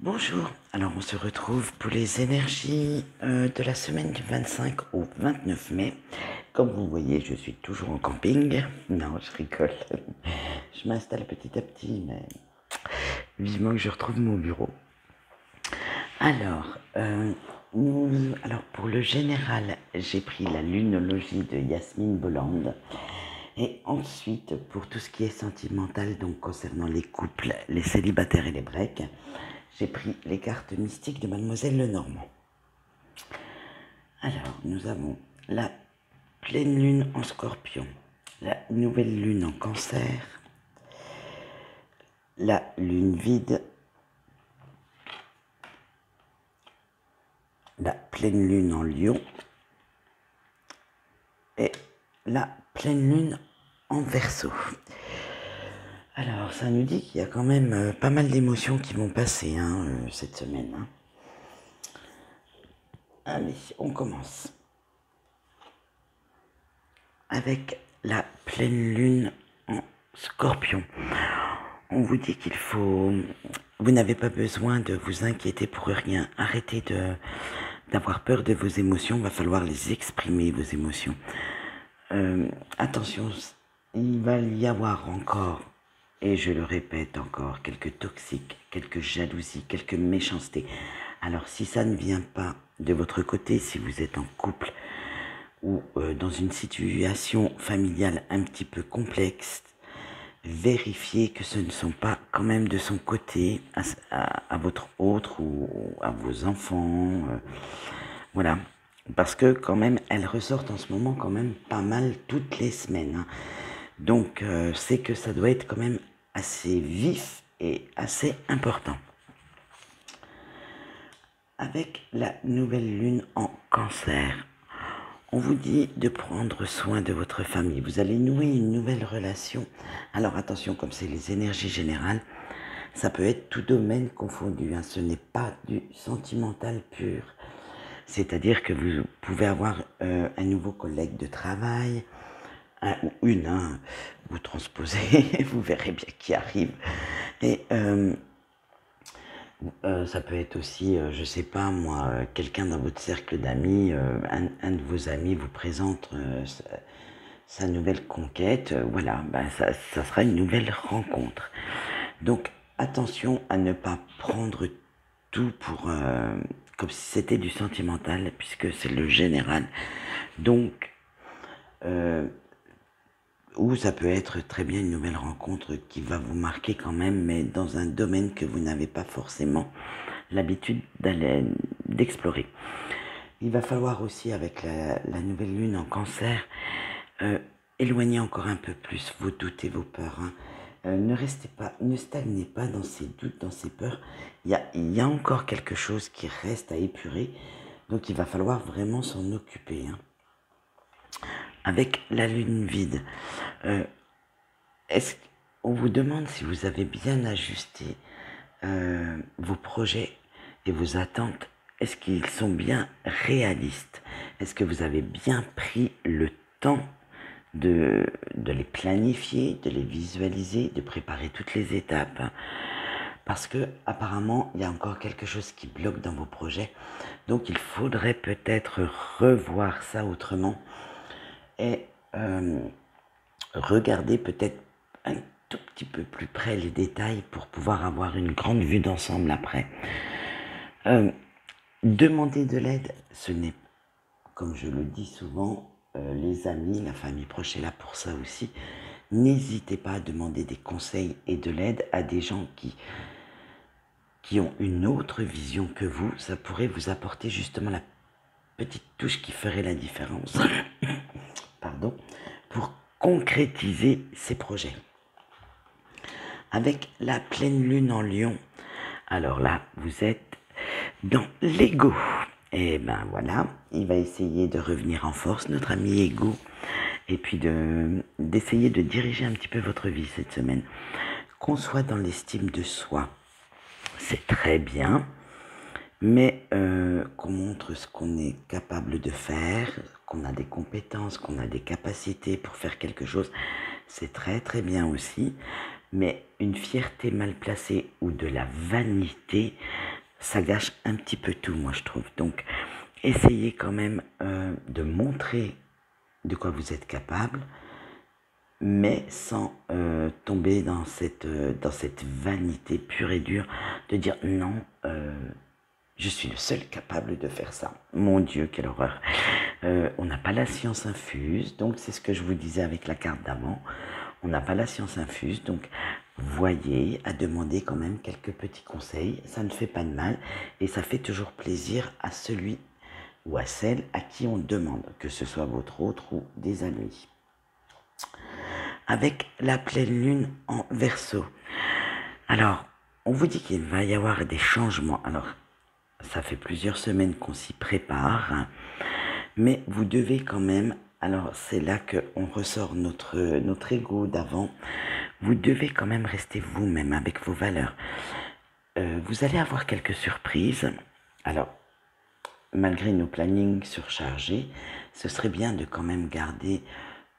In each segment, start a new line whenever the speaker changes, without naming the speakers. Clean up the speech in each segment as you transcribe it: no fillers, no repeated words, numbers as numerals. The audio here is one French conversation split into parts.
Bonjour, alors on se retrouve pour les énergies de la semaine du 25 au 29 mai. Comme vous voyez, je suis toujours en camping. Non, je rigole. Je m'installe petit à petit, mais vivement que je retrouve mon bureau. Alors, alors pour le général, j'ai pris la lunologie de Yasmine Bolland. Et ensuite, pour tout ce qui est sentimental, donc concernant les couples, les célibataires et les breaks, j'ai pris les cartes mystiques de Mademoiselle Lenormand. Alors, nous avons la pleine lune en scorpion, la nouvelle lune en cancer, la lune vide, la pleine lune en lion et la pleine lune en verseau. Alors, ça nous dit qu'il y a quand même pas mal d'émotions qui vont passer cette semaine. Allez, on commence. Avec la pleine lune en scorpion. On vous dit qu'il faut... Vous n'avez pas besoin de vous inquiéter pour rien. Arrêtez d'avoir peur de vos émotions. Il va falloir les exprimer, vos émotions. Attention, il va y avoir encore, et je le répète encore, quelques toxiques, quelques jalousies, quelques méchancetés. Alors si ça ne vient pas de votre côté, si vous êtes en couple ou dans une situation familiale un petit peu complexe, vérifiez que ce ne sont pas quand même de son côté à votre autre ou à vos enfants. Voilà. Parce que quand même, elles ressortent en ce moment quand même pas mal toutes les semaines. Donc, c'est que ça doit être quand même assez vif et assez important. Avec la nouvelle lune en cancer, on vous dit de prendre soin de votre famille. Vous allez nouer une nouvelle relation. Alors attention, comme c'est les énergies générales, ça peut être tout domaine confondu. Ce n'est pas du sentimental pur. C'est-à-dire que vous pouvez avoir un nouveau collègue de travail, ou une, vous transposez, vous verrez bien qui arrive. Et ça peut être aussi, je sais pas moi, quelqu'un dans votre cercle d'amis, un de vos amis vous présente sa nouvelle conquête, voilà, ça sera une nouvelle rencontre. Donc attention à ne pas prendre tout pour comme si c'était du sentimental, puisque c'est le général. Donc, ou ça peut être très bien une nouvelle rencontre qui va vous marquer quand même, mais dans un domaine que vous n'avez pas forcément l'habitude d'explorer. Il va falloir aussi, avec la nouvelle lune en cancer, éloigner encore un peu plus vos doutes et vos peurs. Ne restez pas, ne stagnez pas dans ces doutes, dans ces peurs. Il y a encore quelque chose qui reste à épurer, donc il va falloir vraiment s'en occuper. Avec la lune vide, on vous demande si vous avez bien ajusté vos projets et vos attentes. Est-ce qu'ils sont bien réalistes? Est-ce que vous avez bien pris le temps de les planifier, de les visualiser, de préparer toutes les étapes? Parce que apparemment il y a encore quelque chose qui bloque dans vos projets, donc il faudrait peut-être revoir ça autrement et regarder peut-être un tout petit peu plus près les détails pour pouvoir avoir une grande vue d'ensemble après. Demander de l'aide, ce n'est, comme je le dis souvent, les amis, la famille proche est là pour ça aussi. N'hésitez pas à demander des conseils et de l'aide à des gens qui ont une autre vision que vous. Ça pourrait vous apporter justement la petite touche qui ferait la différence pardon, pour concrétiser ces projets. Avec la pleine lune en lion, alors là, vous êtes dans l'ego. Et ben voilà, il va essayer de revenir en force, notre ami ego, et puis d'essayer de diriger un petit peu votre vie cette semaine. Qu'on soit dans l'estime de soi, c'est très bien, mais qu'on montre ce qu'on est capable de faire, qu'on a des compétences, qu'on a des capacités pour faire quelque chose, c'est très très bien aussi. Mais une fierté mal placée ou de la vanité, ça gâche un petit peu tout, moi je trouve. Donc, essayez quand même de montrer de quoi vous êtes capable, mais sans tomber dans cette vanité pure et dure de dire non, je suis le seul capable de faire ça. Mon Dieu, quelle horreur. On n'a pas la science infuse, donc c'est ce que je vous disais avec la carte d'avant. On n'a pas la science infuse, donc voyez, à demander quand même quelques petits conseils. Ça ne fait pas de mal et ça fait toujours plaisir à celui ou à celle à qui on demande, que ce soit votre autre ou des amis. Avec la pleine lune en Verseau. Alors, on vous dit qu'il va y avoir des changements. Alors, ça fait plusieurs semaines qu'on s'y prépare, hein, mais vous devez quand même, alors c'est là qu'on ressort notre ego d'avant, vous devez quand même rester vous-même avec vos valeurs. Vous allez avoir quelques surprises. Alors, malgré nos plannings surchargés, ce serait bien de quand même garder,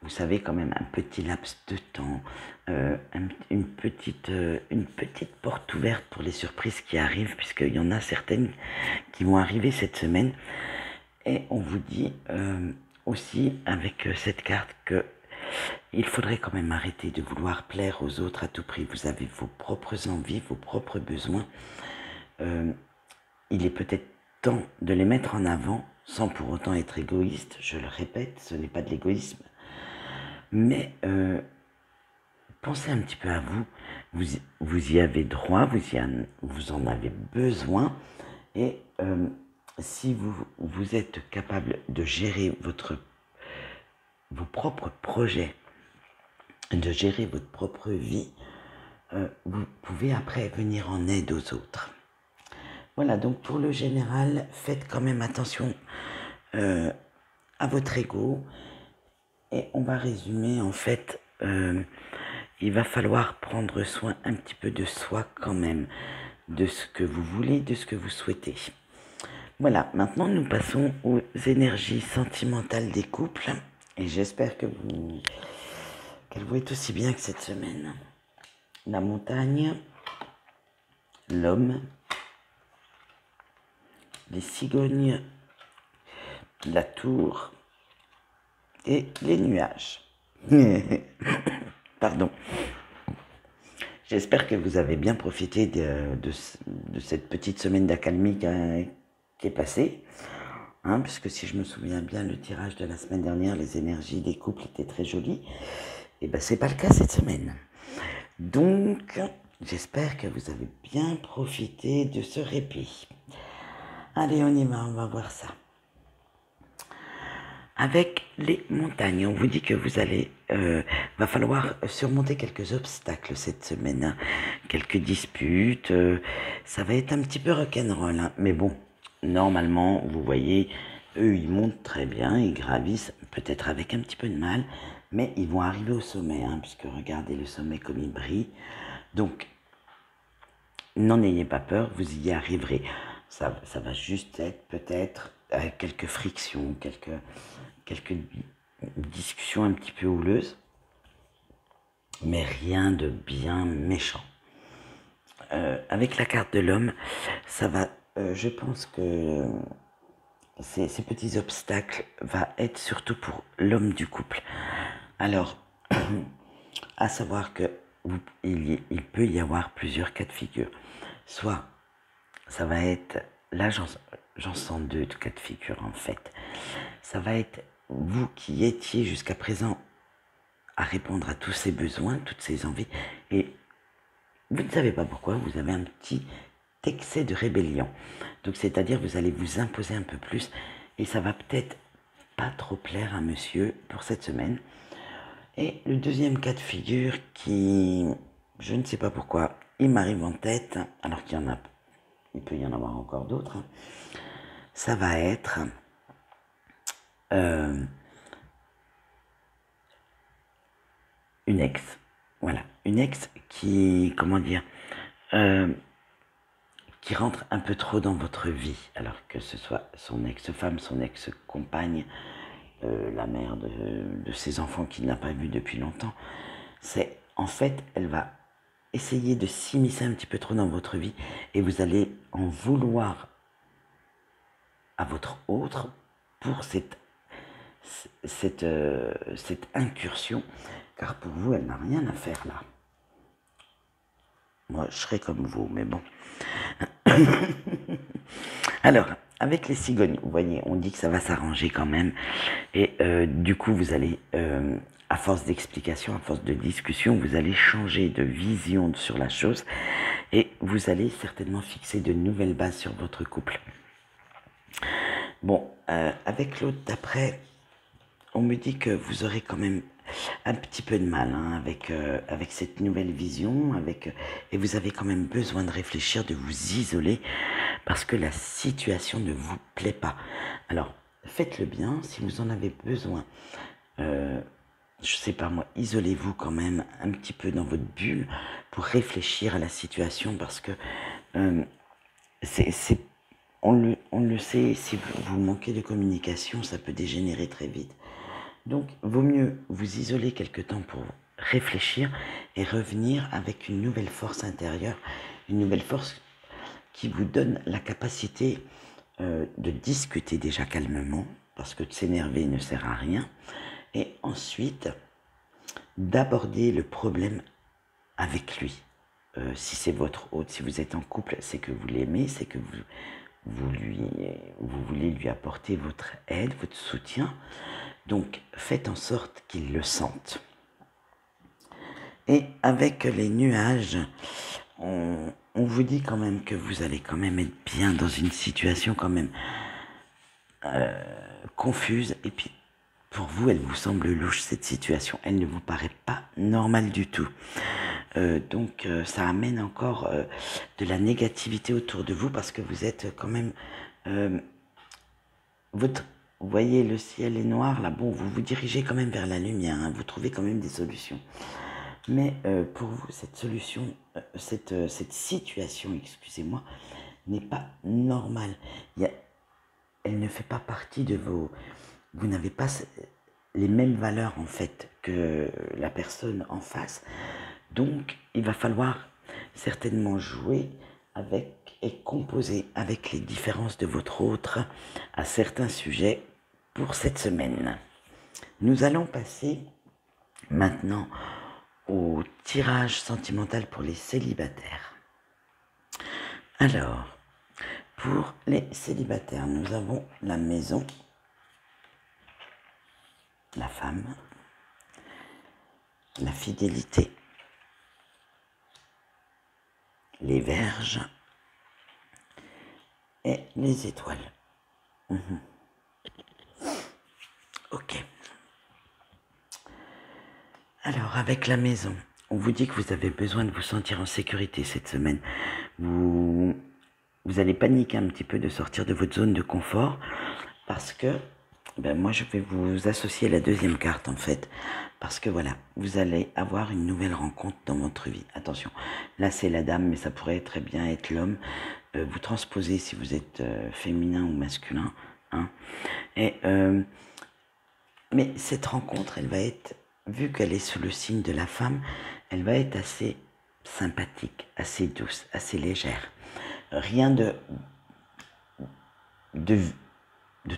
vous savez, quand même un petit laps de temps, une petite porte ouverte pour les surprises qui arrivent, puisqu'il y en a certaines qui vont arriver cette semaine. Et on vous dit aussi avec cette carte que il faudrait quand même arrêter de vouloir plaire aux autres à tout prix. Vous avez vos propres envies, vos propres besoins. Il est peut-être temps de les mettre en avant sans pour autant être égoïste. Je le répète, ce n'est pas de l'égoïsme. Mais pensez un petit peu à vous. Vous y avez droit, vous en avez besoin. Et si vous êtes capable de gérer vos propres projets, de gérer votre propre vie, vous pouvez après venir en aide aux autres. Voilà, donc pour le général, faites quand même attention à votre ego. Et on va résumer, en fait, il va falloir prendre soin un petit peu de soi quand même, de ce que vous voulez, de ce que vous souhaitez. Voilà, maintenant nous passons aux énergies sentimentales des couples. Et j'espère qu'elles vont être aussi bien que cette semaine. La montagne, l'homme, les cigognes, la tour et les nuages. Pardon. J'espère que vous avez bien profité de cette petite semaine d'accalmie qui est passée. Hein, puisque si je me souviens bien, le tirage de la semaine dernière, les énergies des couples étaient très jolies. Et ben c'est pas le cas cette semaine. Donc, j'espère que vous avez bien profité de ce répit. Allez, on y va, on va voir ça. Avec les montagnes, on vous dit que vous allez, va falloir surmonter quelques obstacles cette semaine, hein. Quelques disputes, ça va être un petit peu rock'n'roll, hein. Mais bon, normalement, vous voyez, eux, ils montent très bien, ils gravissent, peut-être avec un petit peu de mal, mais ils vont arriver au sommet, hein, puisque regardez le sommet comme il brille. Donc, n'en ayez pas peur, vous y arriverez. Ça va juste être peut-être quelques frictions, quelques discussions un petit peu houleuses, mais rien de bien méchant. Avec la carte de l'homme, ça va, je pense que ces petits obstacles vont être surtout pour l'homme du couple. Alors, à savoir que il peut y avoir plusieurs cas de figure. Soit, ça va être, là j'en sens deux cas de figure en fait. Ça va être vous qui étiez jusqu'à présent à répondre à tous ces besoins, toutes ces envies, et vous ne savez pas pourquoi, vous avez un petit excès de rébellion. Donc c'est-à-dire vous allez vous imposer un peu plus, et ça va peut-être pas trop plaire à monsieur pour cette semaine. Et le deuxième cas de figure qui, je ne sais pas pourquoi, il m'arrive en tête, alors il peut y en avoir encore d'autres, hein. Ça va être une ex, voilà, une ex qui, comment dire, qui rentre un peu trop dans votre vie, alors que ce soit son ex-femme, son ex-compagne, la mère de ses enfants qu'il n'a pas vu depuis longtemps. C'est, en fait, elle va essayer de s'immiscer un petit peu trop dans votre vie et vous allez en vouloir à votre autre pour cette incursion, car pour vous, elle n'a rien à faire là. Moi, je serais comme vous, mais bon. Alors, avec les cigognes, vous voyez, on dit que ça va s'arranger quand même. Et du coup, vous allez, à force d'explication, à force de discussion, vous allez changer de vision sur la chose. Et vous allez certainement fixer de nouvelles bases sur votre couple. Bon, avec l'autre d'après, on me dit que vous aurez quand même un petit peu de mal hein, avec cette nouvelle vision, et vous avez quand même besoin de réfléchir, de vous isoler, parce que la situation ne vous plaît pas. Alors, faites-le bien, si vous en avez besoin, je sais pas moi, isolez-vous quand même un petit peu dans votre bulle pour réfléchir à la situation, parce que on le sait, si vous manquez de communication, ça peut dégénérer très vite. Donc, vaut mieux vous isoler quelque temps pour réfléchir et revenir avec une nouvelle force intérieure, une nouvelle force qui vous donne la capacité de discuter déjà calmement, parce que de s'énerver ne sert à rien, et ensuite d'aborder le problème avec lui. Si c'est votre hôte, si vous êtes en couple, c'est que vous l'aimez, c'est que vous voulez lui apporter votre aide, votre soutien. Donc, faites en sorte qu'il le sente. Et avec les nuages, on vous dit quand même que vous allez quand même être bien dans une situation quand même confuse. Et puis, pour vous, elle vous semble louche, cette situation. Elle ne vous paraît pas normale du tout. Donc, ça amène encore de la négativité autour de vous parce que vous êtes quand même... Vous voyez, le ciel est noir, là, bon, vous vous dirigez quand même vers la lumière, hein, vous trouvez quand même des solutions. Mais pour vous, cette solution, cette situation, excusez-moi, n'est pas normale. Elle ne fait pas partie de vos... Vous n'avez pas les mêmes valeurs, en fait, que la personne en face. Donc, il va falloir certainement jouer avec et composer avec les différences de votre autre à certains sujets pour cette semaine. Nous allons passer maintenant au tirage sentimental pour les célibataires. Alors, pour les célibataires, nous avons la maison, la femme, la fidélité, les verges et les étoiles. Ok. Alors, avec la maison, on vous dit que vous avez besoin de vous sentir en sécurité cette semaine. Vous allez paniquer un petit peu de sortir de votre zone de confort parce que, moi je vais vous associer la deuxième carte en fait. Parce que voilà, vous allez avoir une nouvelle rencontre dans votre vie. Attention, là c'est la dame, mais ça pourrait très bien être l'homme. Vous transposez si vous êtes féminin ou masculin. Hein. Mais cette rencontre, elle va être, vu qu'elle est sous le signe de la femme, elle va être assez sympathique, assez douce, assez légère. Rien de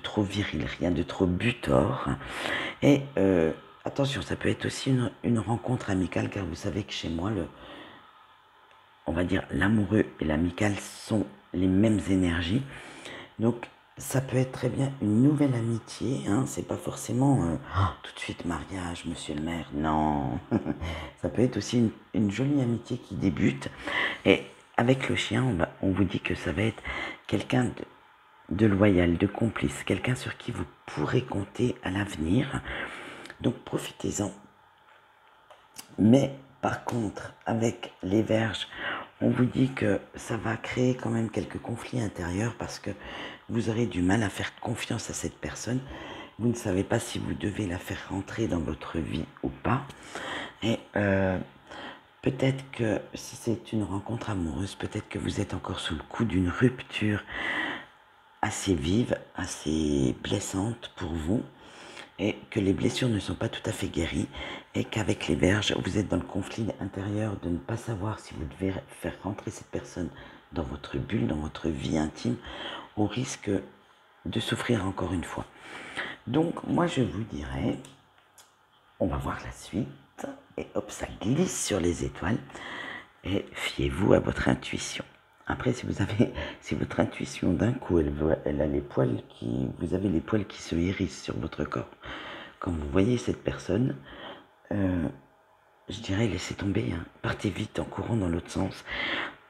trop viril, rien de trop butor. Et attention, ça peut être aussi une rencontre amicale, car vous savez que chez moi, on va dire l'amoureux et l'amical sont les mêmes énergies. Donc, ça peut être très bien une nouvelle amitié, hein, c'est pas forcément tout de suite mariage, monsieur le maire, non. Ça peut être aussi une jolie amitié qui débute. Et avec le chien, on vous dit que ça va être quelqu'un de loyal, de complice, quelqu'un sur qui vous pourrez compter à l'avenir. Donc profitez-en. Mais par contre, avec les verges, on vous dit que ça va créer quand même quelques conflits intérieurs parce que vous aurez du mal à faire confiance à cette personne. Vous ne savez pas si vous devez la faire rentrer dans votre vie ou pas. Et peut-être que si c'est une rencontre amoureuse, peut-être que vous êtes encore sous le coup d'une rupture assez vive, assez blessante pour vous. et que les blessures ne sont pas tout à fait guéries et qu'avec les Vierges, vous êtes dans le conflit intérieur de ne pas savoir si vous devez faire rentrer cette personne dans votre bulle, dans votre vie intime, au risque de souffrir encore une fois. Donc moi je vous dirais, on va voir la suite, et hop, ça glisse sur les étoiles, et fiez-vous à votre intuition. Après, si votre intuition d'un coup, elle a les poils vous avez les poils qui se hérissent sur votre corps. Quand vous voyez cette personne, je dirais laissez tomber, hein. Partez vite en courant dans l'autre sens.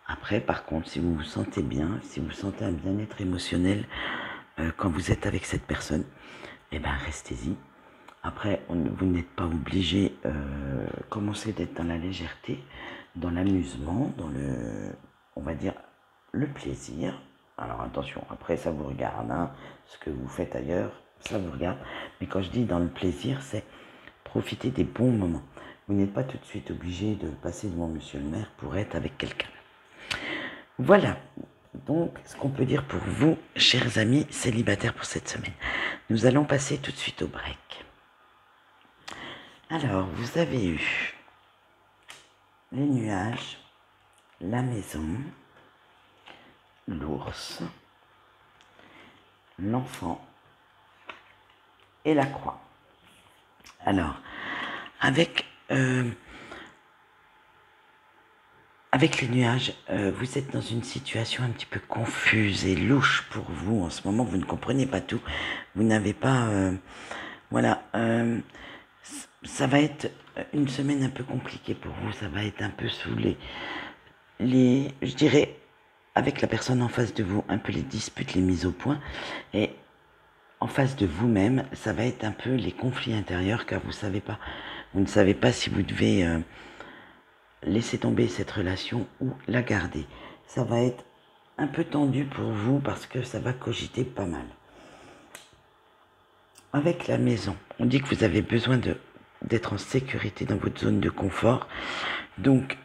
Après, par contre, si vous vous sentez bien, si vous sentez un bien-être émotionnel quand vous êtes avec cette personne, eh ben restez-y. Après, vous n'êtes pas obligé, commencez d'être dans la légèreté, dans l'amusement, dans on va dire, le plaisir. Alors attention, après ça vous regarde, hein, ce que vous faites ailleurs, ça vous regarde. Mais quand je dis dans le plaisir, c'est profiter des bons moments. Vous n'êtes pas tout de suite obligé de passer devant monsieur le maire pour être avec quelqu'un. Voilà, donc ce qu'on peut dire pour vous, chers amis célibataires pour cette semaine. Nous allons passer tout de suite au break. Alors, vous avez eu les nuages, la maison, l'ours, l'enfant et la croix. Alors, avec les nuages, vous êtes dans une situation un petit peu confuse et louche pour vous. En ce moment, vous ne comprenez pas tout. Vous n'avez pas... voilà. Ça va être une semaine un peu compliquée pour vous. Ça va être un peu sous je dirais, avec la personne en face de vous, un peu les disputes, les mises au point. Et en face de vous-même, ça va être un peu les conflits intérieurs, car vous ne savez pas si vous devez laisser tomber cette relation ou la garder. Ça va être un peu tendu pour vous parce que ça va cogiter pas mal. Avec la maison, on dit que vous avez besoin d'être en sécurité dans votre zone de confort. Donc,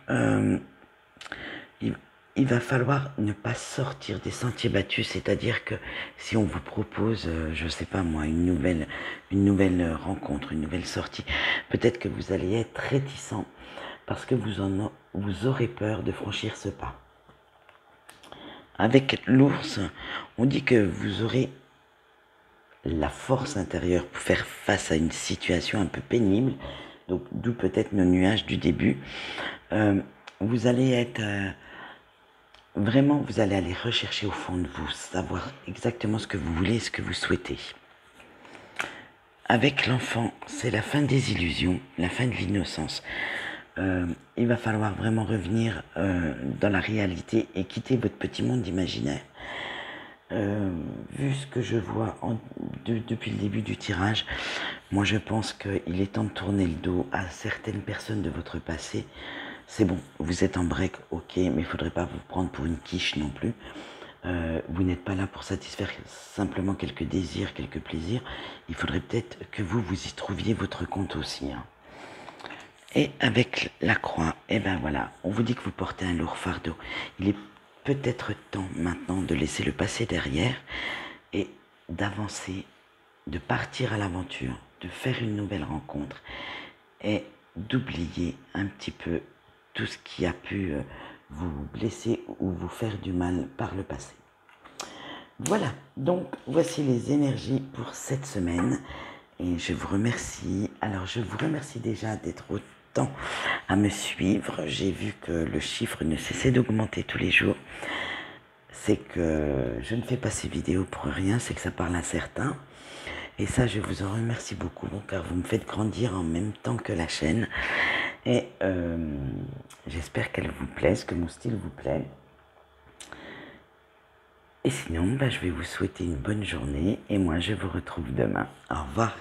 il va falloir ne pas sortir des sentiers battus, c'est-à-dire que si on vous propose, je ne sais pas moi, une nouvelle rencontre, une nouvelle sortie, peut-être que vous allez être réticent parce que vous aurez peur de franchir ce pas. Avec l'ours, on dit que vous aurez la force intérieure pour faire face à une situation un peu pénible, donc d'où peut-être nos nuages du début. Vous allez être... vraiment, vous allez aller rechercher au fond de vous, savoir exactement ce que vous voulez, ce que vous souhaitez. Avec l'enfant, c'est la fin des illusions, la fin de l'innocence. Il va falloir vraiment revenir dans la réalité et quitter votre petit monde imaginaire. Vu ce que je vois depuis le début du tirage, moi je pense qu'il est temps de tourner le dos à certaines personnes de votre passé. C'est bon, vous êtes en break, ok, mais il ne faudrait pas vous prendre pour une quiche non plus. Vous n'êtes pas là pour satisfaire simplement quelques désirs, quelques plaisirs. Il faudrait peut-être que vous y trouviez votre compte aussi. Hein. Et avec la croix, et ben voilà, on vous dit que vous portez un lourd fardeau. Il est peut-être temps maintenant de laisser le passé derrière et d'avancer, de partir à l'aventure, de faire une nouvelle rencontre et d'oublier un petit peu tout ce qui a pu vous blesser ou vous faire du mal par le passé. Voilà, donc voici les énergies pour cette semaine et je vous remercie. Alors je vous remercie déjà d'être autant à me suivre. J'ai vu que le chiffre ne cessait d'augmenter tous les jours. C'est que je ne fais pas ces vidéos pour rien, c'est que ça parle à certains. Et ça, je vous en remercie beaucoup, car vous me faites grandir en même temps que la chaîne. Et j'espère qu'elle vous plaise, que mon style vous plaît. Et sinon, je vais vous souhaiter une bonne journée. Et moi, je vous retrouve demain. Au revoir.